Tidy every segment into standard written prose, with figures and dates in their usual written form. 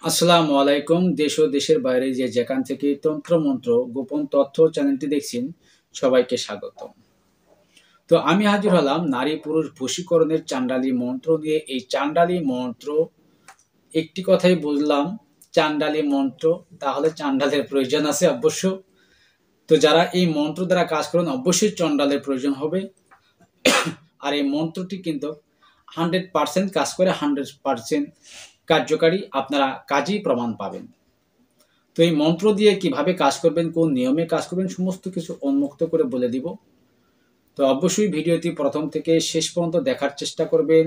আসসালামু আলাইকুম। দেশ ও দেশের বাইরে যেখান থেকে তন্ত্রমন্ত্র গোপন তথ্য চ্যানেলটি দেখছেন, সবাইকে স্বাগতম। তো আমি হাজির হলাম নারী পুরুষ বশীকরণের চান্ডালী মন্ত্র নিয়ে। এই চান্ডালী মন্ত্র, একটি কথাই বুঝলাম, চান্ডালী মন্ত্র, তাহলে চান্ডালের প্রয়োজন আছে অবশ্য। তো যারা এই মন্ত্র দ্বারা কাজ করেন অবশ্যই চণ্ডালের প্রয়োজন হবে। আর এই মন্ত্রটি কিন্তু 100% কাজ করে, 100% কার্যকারী, আপনারা কাজেই প্রমাণ পাবেন। তো এই মন্ত্র দিয়ে কিভাবে কাজ করবেন, কোন নিয়মে কাজ করবেন, সমস্ত কিছু উন্মুক্ত করে বলে দিব। তো অবশ্যই ভিডিওটি প্রথম থেকে শেষ পর্যন্ত দেখার চেষ্টা করবেন।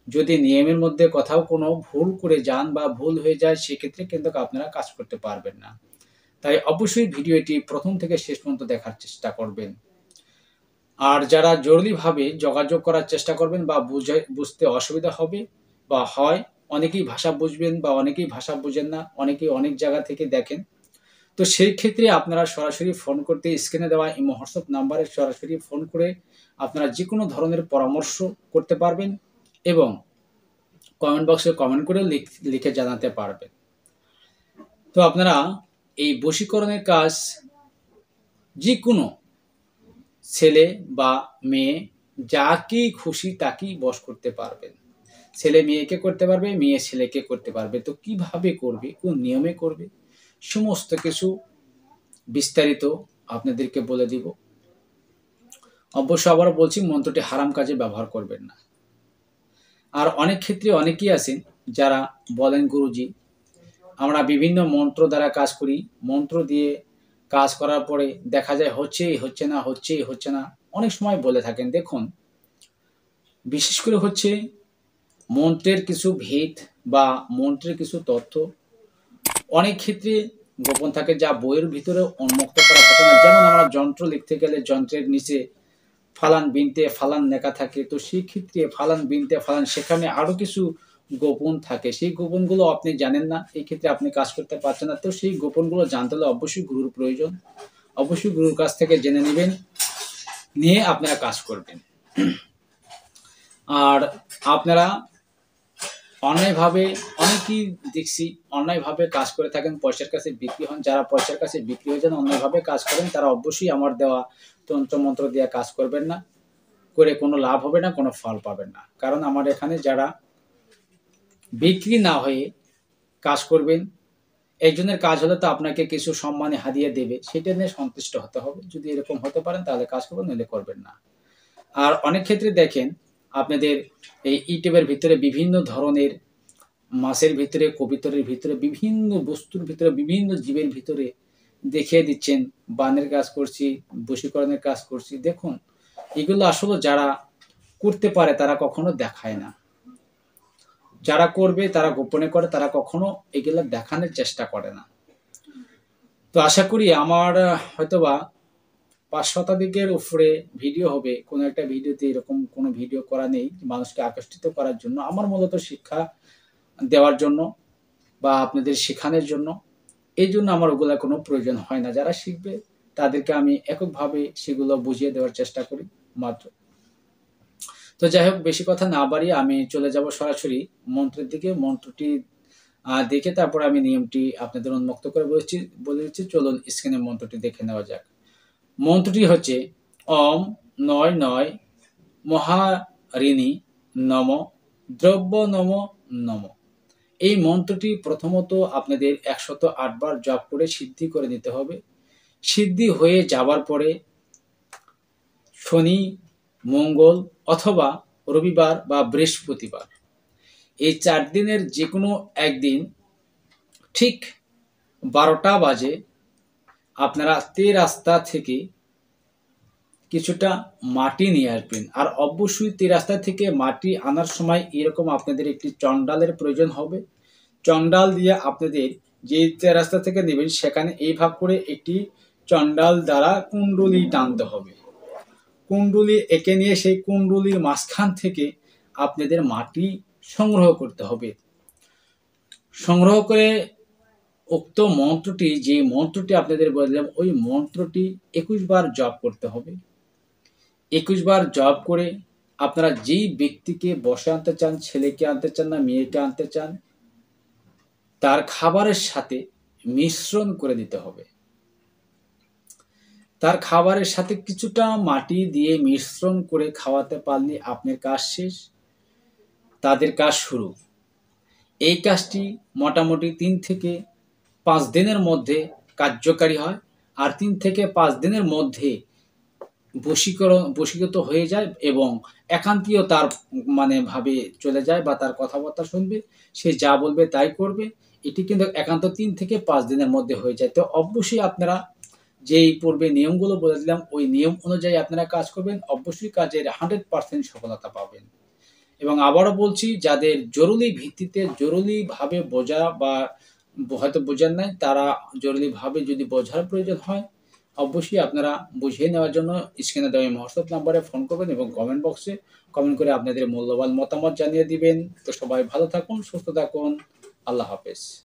যদি নিয়মের মধ্যে কোথাও কোনো ভুল করে যান বা ভুল হয়ে যায়, সেক্ষেত্রে কিন্তু আপনারা কাজ করতে পারবেন না। তাই অবশ্যই ভিডিওটি প্রথম থেকে শেষ পর্যন্ত দেখার চেষ্টা করবেন। আর যারা জরুরিভাবে যোগাযোগ করার চেষ্টা করবেন বা বুঝতে অসুবিধা হবে বা হয়, অনেকেই ভাষা বুঝবেন বা অনেকেই ভাষা বুঝেন না, অনেকেই অনেক জায়গা থেকে দেখেন। তো সেই ক্ষেত্রে আপনারা সরাসরি ফোন করতে স্ক্রিনে দেওয়া ইমো হোয়াটসঅ্যাপ নাম্বারে সরাসরি ফোন করে আপনারা যে কোনো ধরনের পরামর্শ করতে পারবেন এবং কমেন্ট বক্সে কমেন্ট করে লিখে জানাতে পারবেন। তো আপনারা এই বশীকরণের কাজ যে কোনো ছেলে বা মেয়ে, যাকেই খুশি তাকেই বশ করতে পারবেন। ছেলে মেয়েকে করতে পারবে, মেয়ে ছেলেকে করতে পারবে। তো কিভাবে করবে, কোন নিয়মে করবে, সমস্ত কিছু বিস্তারিত আপনাদেরকে বলে দিব। অবশ্য আবার বলছি, মন্ত্রটি হারাম কাজে ব্যবহার করবেন না। আর অনেক ক্ষেত্রে অনেকেই আছেন যারা বলেন, গুরুজি আমরা বিভিন্ন মন্ত্র দ্বারা কাজ করি, মন্ত্র দিয়ে কাজ করার পরে দেখা যায় হচ্ছে না। অনেক সময় বলে থাকেন। দেখুন, বিশেষ করে মন্ত্রের কিছু ভেদ বা মন্ত্রের কিছু তথ্য অনেক ক্ষেত্রে গোপন থাকে, যা বইয়ের ভিতরে উন্মুক্ত করা থাকে না। যেমন আমরা যন্ত্র লিখতে গেলে যন্ত্রের নিচে ফালান বিনতে ফালান লেখা থাকে। তো সেই ক্ষেত্রে ফালান বিনতে ফালান, সেখানে আরো কিছু গোপন থাকে। সেই গোপনগুলো আপনি জানেন না, এই ক্ষেত্রে আপনি কাজ করতে পারছেন না। তো সেই গোপনগুলো জানতে হলে অবশ্যই গুরুর প্রয়োজন। অবশ্যই গুরুর কাছ থেকে জেনে নেবেন, নিয়ে আপনারা কাজ করবেন। আর আপনারা অন্যায়ভাবে, অনেকেই দেখছি অন্যায়ভাবে কাজ করে থাকেন, পয়সার কাছে বিক্রি হন। যারা পয়সার কাছে বিক্রি হয়ে যান, অন্যায়ভাবে কাজ করেন, তারা অবশ্যই আমার দেওয়া তন্ত্রমন্ত্র দিয়ে কাজ করবেন না, করে কোনো লাভ হবে না, কোনো ফল পাবেন না। কারণ আমার এখানে যারা বিক্রি না হয়ে কাজ করবেন, একজনের কাজ হলে তো আপনাকে কিছু সম্মানে হাদিয়া দেবে, সেটা নিয়ে সন্তুষ্ট হতে হবে। যদি এরকম হতে পারেন তাহলে কাজ করবেন, নইলে করবেন না। আর অনেক ক্ষেত্রে দেখেন, আপনাদের এই ইউটিউবের ভিতরে বিভিন্ন ধরনের মাছের ভিতরে, কবিতরের ভিতরে, বিভিন্ন বস্তুর ভিতরে, বিভিন্ন জীবের ভিতরে দেখিয়ে দিচ্ছেন বানের কাজ করছি, বশীকরণের কাজ করছি। দেখুন, এগুলো আসলে যারা করতে পারে তারা কখনো দেখায় না। যারা করবে তারা গোপনে করে, তারা কখনো এগুলো দেখানোর চেষ্টা করে না। তো আশা করি আমার হয়তোবা 5 শতাধিকের উপরে ভিডিও হবে। কোনো একটা ভিডিওতে এরকম কোনো ভিডিও করা নেই মানুষকে আকর্ষিত করার জন্য। আমার মূলত শিক্ষা দেওয়ার জন্য বা আপনাদের শেখানোর জন্য। এই জন্য আমার ওগুলা কোনো প্রয়োজন হয় না। যারা শিখবে তাদেরকে আমি এককভাবে সেগুলো বুঝিয়ে দেওয়ার চেষ্টা করি মাত্র। তো যাই হোক, বেশি কথা না বাড়িয়ে আমি চলে যাব সরাসরি মন্ত্রের দিকে। মন্ত্রটি দেখে তারপর আমি নিয়মটি আপনাদের উন্মুক্ত করে বলে দিচ্ছি। চলুন স্ক্রিনে মন্ত্রটি দেখে নেওয়া যাক। মন্ত্রটি হচ্ছে ওম 99 মহারিণী নম দ্রব্য নম নম। এই মন্ত্রটি প্রথমত আপনাদের 108 বার জপ করে সিদ্ধি করে নিতে হবে। সিদ্ধি হয়ে যাবার পরে শনি, মঙ্গল অথবা রবিবার বা বৃহস্পতিবার, এই 4 দিনের যে কোনো একদিন ঠিক 12টা বাজে আপনারা রাস্তা থেকে কিছুটা মাটি নিয়ে আসবেন। আর অবশ্যই রাস্তা থেকে মাটি আনার সময় এরকম আপনাদের একটি চণ্ডালের প্রয়োজন হবে। চণ্ডাল দিয়ে আপনাদের যে রাস্তা থেকে নেবেন সেখানে এইভাবে করে একটি চণ্ডাল দ্বারা কুণ্ডলী টানতে হবে। কুণ্ডলী এঁকে নিয়ে সেই কুণ্ডলীর মাঝখান থেকে আপনাদের মাটি সংগ্রহ করতে হবে। সংগ্রহ করে উক্ত মন্ত্রটি, যে মন্ত্রটি আপনাদের বললাম, ওই মন্ত্রটি 21 বার জপ করতে হবে। 21 বার জপ করে আপনারা যেই ব্যক্তিকে বশে আনতে চান, ছেলেকে আনতে চান না মেয়েকে আনতে চান, তার খাবারের সাথে মিশ্রণ করে দিতে হবে। তার খাবারের সাথে কিছুটা মাটি দিয়ে মিশ্রণ করে খাওয়াতে পারলে আপনার কাজ শেষ, তাদের কাজ শুরু। এই কাজটি মোটামুটি 3 থেকে 5 দিনের মধ্যে কার্যকারী হয়, আর 3 থেকে 5 দিনের মধ্যে বশীকৃত হয়ে যায় এবং একান্তীয় তার ভাবে চলে যায় বা তার কথাবার্তা শুনবে, সে যা বলবে তাই করবে। এটি কিন্তু একান্ত 3 থেকে 5 দিনের মধ্যে হয়ে যায়। তো অবশ্যই আপনারা যেই পূর্বে নিয়মগুলো বলে দিলাম ওই নিয়ম অনুযায়ী আপনারা কাজ করবেন, অবশ্যই কাজের 100% সফলতা পাবেন। এবং আবারও বলছি, যাদের জরুরি ভিত্তিতে জরুরিভাবে বোঝা বা হয়তো বোঝেন নাই, তারা জরুরিভাবে যদি বোঝার প্রয়োজন হয় অবশ্যই আপনারা বুঝিয়ে নেওয়ার জন্য স্ক্রিনে দেওয়া এই হোয়াটসঅ্যাপ নাম্বারে ফোন করবেন এবং কমেন্ট বক্সে কমেন্ট করে আপনাদের মূল্যবান মতামত জানিয়ে দিবেন। তো সবাই ভালো থাকুন, সুস্থ থাকুন। আল্লাহ হাফেজ।